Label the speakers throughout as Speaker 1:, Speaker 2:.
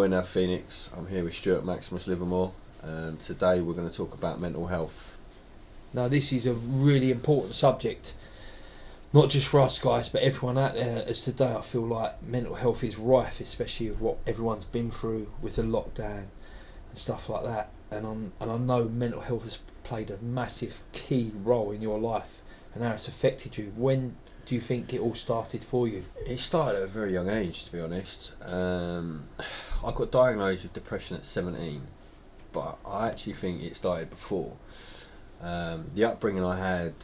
Speaker 1: Nav Phoenix. I'm here with Stuart, Maximus, Livermore. Today we're going to talk about mental health.
Speaker 2: Now this is a really important subject, not just for us guys, but everyone out there, as today I feel like mental health is rife, especially with what everyone's been through with the lockdown and stuff like that. And I know mental health has played a massive key role in your life and how it's affected you. When do you think it all started for you?
Speaker 1: It started at a very young age, to be honest. I got diagnosed with depression at 17, but I actually think it started before. The upbringing I had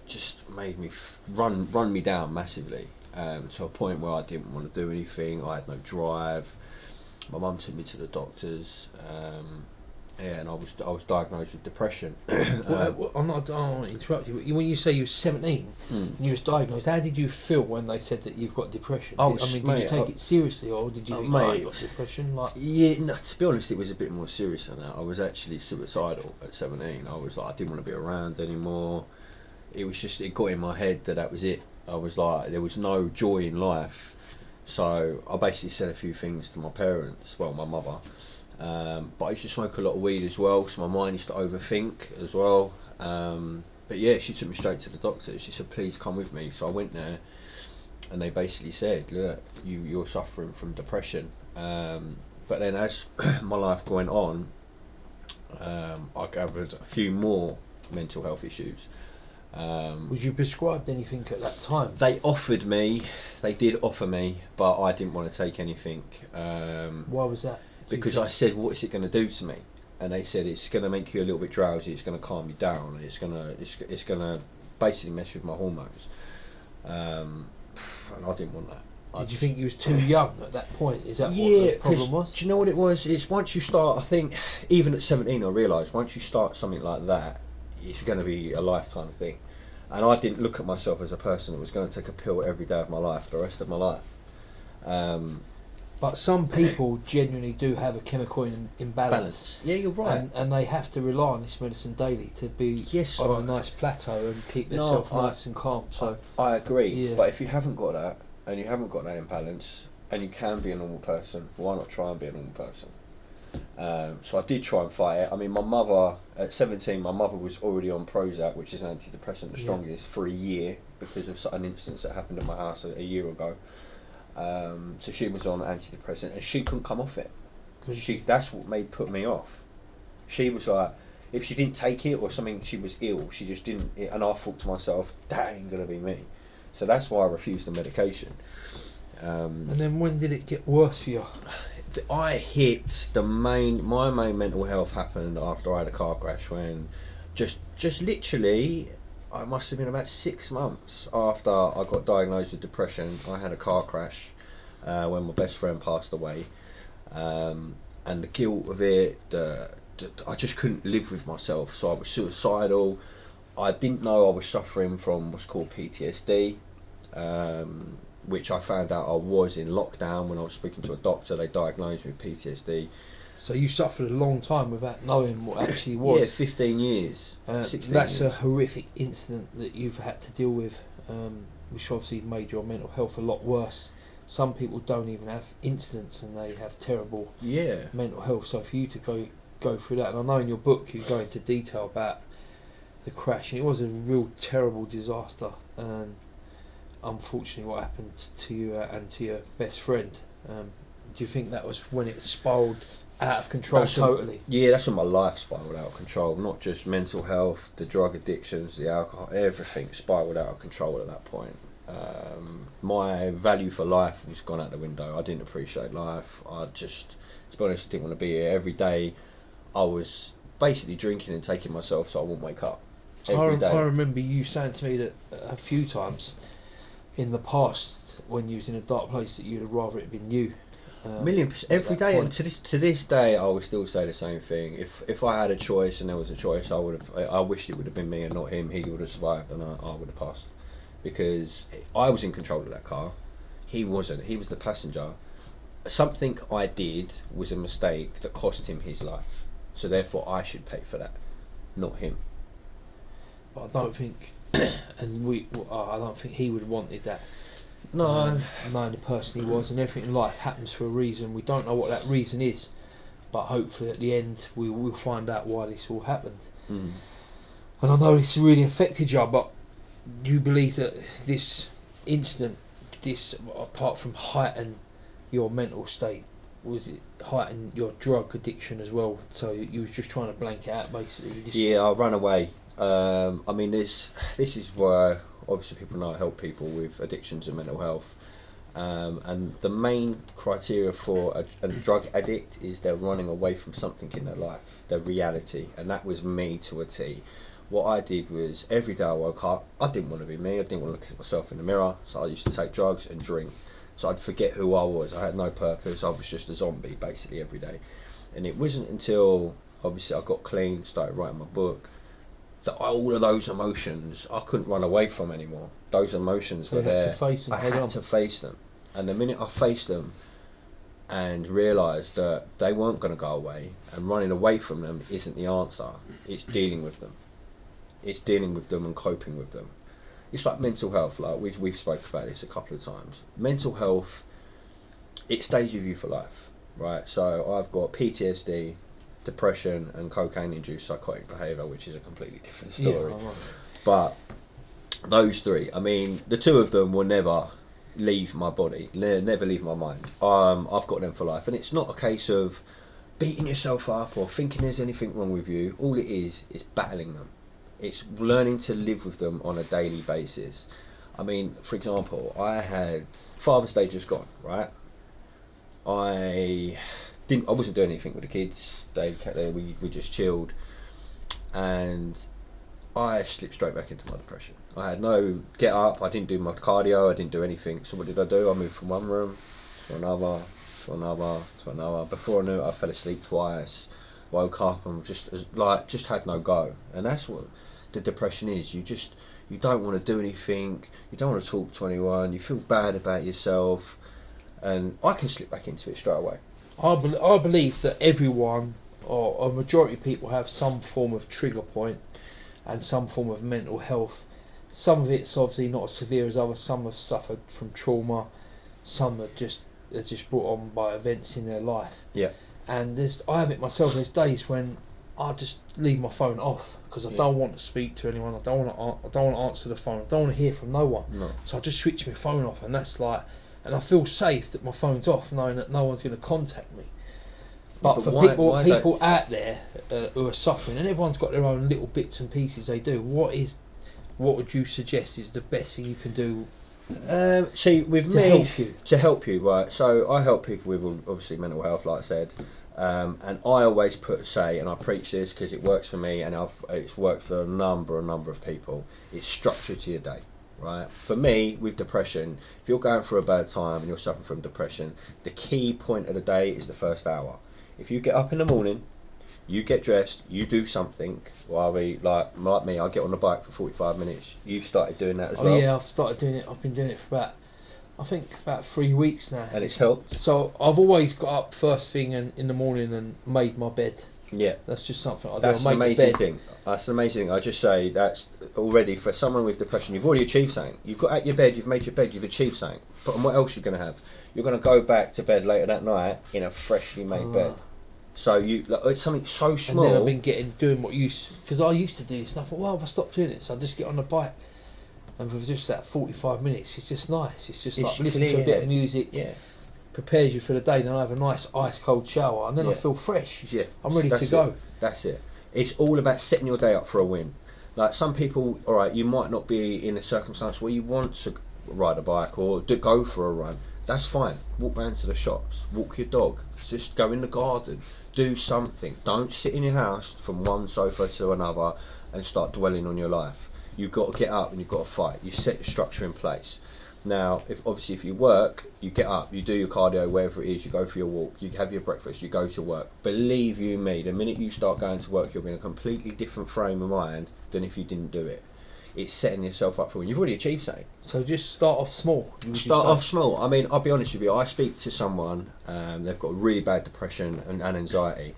Speaker 1: just made me run me down massively, to a point where I didn't want to do anything. I had no drive. My mum took me to the doctors, and I was diagnosed with depression.
Speaker 2: I don't want to interrupt you, but when you say you were 17 and you was diagnosed, how did you feel when they said that you've got depression? Did you take it seriously, or did you think, I got depression?
Speaker 1: Yeah, no, to be honest, it was a bit more serious than that. I was actually suicidal at 17. I was like, I didn't want to be around anymore. It was just, it got in my head that was it. I was like, there was no joy in life. So I basically said a few things to my parents, well, my mother. But I used to smoke a lot of weed as well, so my mind used to overthink as well. But yeah, she took me straight to the doctor. She said, please come with me. So I went there, and they basically said, look, you're suffering from depression. But then as my life went on, I gathered a few more mental health issues.
Speaker 2: Was you prescribed anything at that time?
Speaker 1: They did offer me, but I didn't want to take anything.
Speaker 2: Why was that?
Speaker 1: Because I said, what is it going to do to me? And they said, it's going to make you a little bit drowsy, it's going to calm you down, it's going to basically mess with my hormones. And I didn't want that.
Speaker 2: Did you think you was too young at that point? Is that what the problem was?
Speaker 1: Do you know what it was? It's once you start, I think, even at 17 I realised, once you start something like that, it's going to be a lifetime thing. And I didn't look at myself as a person that was going to take a pill every day of my life for the rest of my life.
Speaker 2: But some people genuinely do have a chemical imbalance.
Speaker 1: Yeah, you're right.
Speaker 2: And they have to rely on this medicine daily to be on a nice plateau and keep themselves nice and calm. So
Speaker 1: I agree.
Speaker 2: Yeah.
Speaker 1: But if you haven't got that, and you haven't got that imbalance, and you can be a normal person, why not try and be a normal person? So I did try and fight it. I mean, my mother, at 17, my mother was already on Prozac, which is an antidepressant, the strongest, for a year, because of an instance that happened in my house a year ago. So she was on antidepressant, and she couldn't come off it. That's what put me off. She was like, if she didn't take it or something, she was ill. She just didn't. And I thought to myself, that ain't gonna be me. So that's why I refused the medication.
Speaker 2: And then when did it get worse for you?
Speaker 1: I hit my main mental health happened after I had a car crash, when just literally, I must have been about 6 months after I got diagnosed with depression. I had a car crash when my best friend passed away, and the guilt of it, I just couldn't live with myself, so I was suicidal. I didn't know I was suffering from what's called PTSD, which I found out I was in lockdown when I was speaking to a doctor. They diagnosed me with PTSD.
Speaker 2: So you suffered a long time without knowing what actually was.
Speaker 1: Yeah, 15 years. 16
Speaker 2: that's
Speaker 1: years.
Speaker 2: a horrific incident that you've had to deal with, which obviously made your mental health a lot worse. Some people don't even have incidents and they have terrible mental health. So for you to go through that, and I know in your book you go into detail about the crash, and it was a real terrible disaster. And unfortunately, what happened to you and to your best friend, do you think that was when it spiraled out of control totally?
Speaker 1: That's when my life spiraled out of control. Not just mental health, the drug addictions, the alcohol, everything spiraled out of control at that point. My value for life was gone out the window. I didn't appreciate life. To be honest, I didn't want to be here. Every day I was basically drinking and taking myself so I wouldn't wake up. Every day.
Speaker 2: I remember you saying to me that a few times in the past, when you was in a dark place, that you'd have rather it had been you.
Speaker 1: 1,000,000% every day, and to this day I would still say the same thing. If I had a choice and there was a choice, I wished it would have been me and not him. He would have survived and I would have passed, because I was in control of that car. He wasn't. He was the passenger. Something I did was a mistake that cost him his life, so therefore I should pay for that, not him.
Speaker 2: But I don't think, I don't think he would have wanted that.
Speaker 1: No.
Speaker 2: Knowing the person he was, and everything in life happens for a reason. We don't know what that reason is, but hopefully at the end we will find out why this all happened.
Speaker 1: Mm.
Speaker 2: And I know this really affected you, but you believe that this incident, this, apart from heighten your mental state, was it heighten your drug addiction as well? So you was just trying to blank it out, basically.
Speaker 1: Yeah, I ran away. I mean, this is where obviously people know I help people with addictions and mental health. And the main criteria for a drug addict is they're running away from something in their life, their reality, and that was me to a T. What I did was every day I woke up, I didn't want to be me, I didn't want to look at myself in the mirror, so I used to take drugs and drink. So I'd forget who I was, I had no purpose, I was just a zombie basically every day. And it wasn't until obviously I got clean, started writing my book, that all of those emotions I couldn't run away from anymore. Those emotions were there. I had to face them. And the minute I faced them and realised that they weren't going to go away, and running away from them isn't the answer, it's dealing with them. It's dealing with them and coping with them. It's like mental health, like we've spoke about this a couple of times. Mental health, it stays with you for life, right? So I've got PTSD, depression and cocaine-induced psychotic behaviour, which is a completely different story. Yeah, but those three, I mean, the two of them will never leave my body, never leave my mind. I've got them for life, and it's not a case of beating yourself up or thinking there's anything wrong with you. All it is battling them. It's learning to live with them on a daily basis. I mean, for example, I had Father's Day just gone, right? I wasn't doing anything with the kids. We just chilled, and I slipped straight back into my depression. I had no get up, I didn't do my cardio, I didn't do anything. So what did I do? I moved from one room to another, to another, to another. Before I knew it, I fell asleep twice, woke up and just had no go. And that's what the depression is. You don't want to do anything, you don't want to talk to anyone, you feel bad about yourself, and I can slip back into it straight away.
Speaker 2: I believe that everyone, or a majority of people, have some form of trigger point and some form of mental health. Some of it's obviously not as severe as others. Some have suffered from trauma. Some are just brought on by events in their life.
Speaker 1: Yeah.
Speaker 2: And I have it myself. There's days when I just leave my phone off because I don't want to speak to anyone. I don't want to answer the phone. I don't want to hear from no one.
Speaker 1: No.
Speaker 2: So I just switch my phone off, and that's like. And I feel safe that my phone's off, knowing that no one's going to contact me. But for people out there who are suffering, and everyone's got their own little bits and pieces they do. What would you suggest is the best thing you can do?
Speaker 1: To help you, right? So I help people with obviously mental health, like I said, and I always and I preach this because it works for me, and it's worked for a number of people. It's structure to your day. Right, for me with depression, if you're going through a bad time and you're suffering from depression, the key point of the day is the first hour. If you get up in the morning, you get dressed, you do something. Well, like me, I get on the bike for 45 minutes. You've started doing that as well.
Speaker 2: Yeah, I've started doing it. I've been doing it for about 3 weeks now.
Speaker 1: And it's helped.
Speaker 2: So I've always got up first thing in the morning and made my bed.
Speaker 1: Yeah,
Speaker 2: that's just something I do.
Speaker 1: That's an amazing thing. That's an amazing thing. I just say that's already, for someone with depression, you've already achieved something. You've got at your bed, you've made your bed, you've achieved something. But what else you're going to have? You're going to go back to bed later that night in a freshly made bed. So it's something so small.
Speaker 2: And then I've been doing because I used to do this, and I thought, well, if I stop doing it, so I just get on the bike, and for just that 45 minutes, it's just nice. It's just like listening to a bit of music.
Speaker 1: Yeah.
Speaker 2: Prepares you for the day. Then I have a nice ice cold shower, and then I feel fresh.
Speaker 1: Yeah,
Speaker 2: I'm ready to go.
Speaker 1: That's it. It's all about setting your day up for a win. Like some people, all right, you might not be in a circumstance where you want to ride a bike or go for a run. That's fine. Walk round to the shops, walk your dog, just go in the garden, do something. Don't sit in your house from one sofa to another and start dwelling on your life. You've got to get up and you've got to fight. You set your structure in place. Now, if you work, you get up, you do your cardio, wherever it is, you go for your walk, you have your breakfast, you go to work. Believe you me, the minute you start going to work, you'll be in a completely different frame of mind than if you didn't do it. It's setting yourself up for when you've already achieved something.
Speaker 2: So just start off small.
Speaker 1: Start off small. I mean, I'll be honest with you, I speak to someone, they've got really bad depression and anxiety,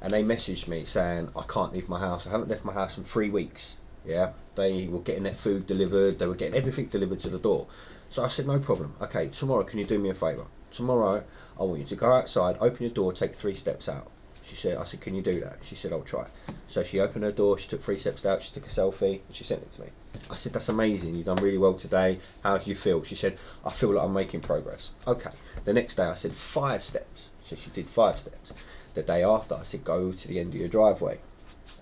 Speaker 1: and they messaged me saying, I can't leave my house, I haven't left my house in 3 weeks. Yeah, they were getting their food delivered, they were getting everything delivered to the door. So I said, no problem. Okay, tomorrow, can you do me a favour? Tomorrow, I want you to go outside, open your door, take 3 steps out. I said, can you do that? She said, I'll try. So she opened her door, she took 3 steps out, she took a selfie, and she sent it to me. I said, that's amazing, you've done really well today. How do you feel? She said, I feel like I'm making progress. Okay. The next day I said 5 steps. So she did 5 steps. The day after I said, go to the end of your driveway.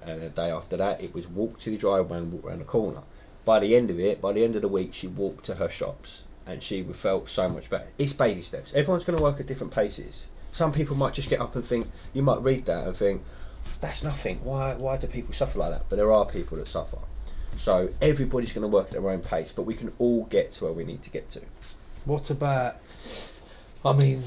Speaker 1: And the day after that it was walk to the driveway and walk around the corner. By the end of the week, she walked to her shops and she felt so much better. It's baby steps. Everyone's going to work at different paces. Some people might just get up and think, you might read that and think, that's nothing. Why do people suffer like that? But there are people that suffer. So everybody's going to work at their own pace, but we can all get to where we need to get to.
Speaker 2: What about, I mean,